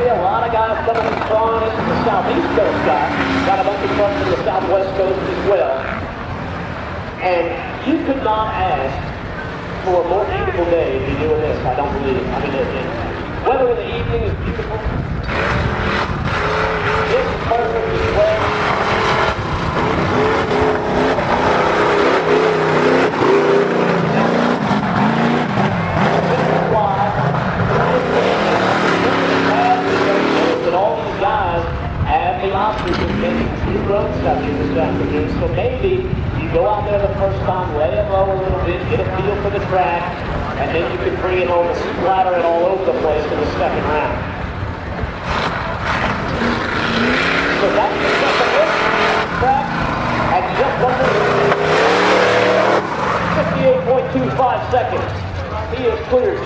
area, a lot of guys coming strong into the southeast coast, guys. Got a bunch of trucks from the southwest coast as well. And you could not ask for a more beautiful day to be doing this, I don't believe. I mean, weather in the evening is beautiful. This is perfect as well. That all these guys have the option of getting new road stuff in this afternoon. So maybe you go out there the first time, lay it low a little bit, get a feel for the track, and then you can bring it home and splatter it all over the place for the second round. So that's the second hit track at just under 58.25 seconds. He is cleared.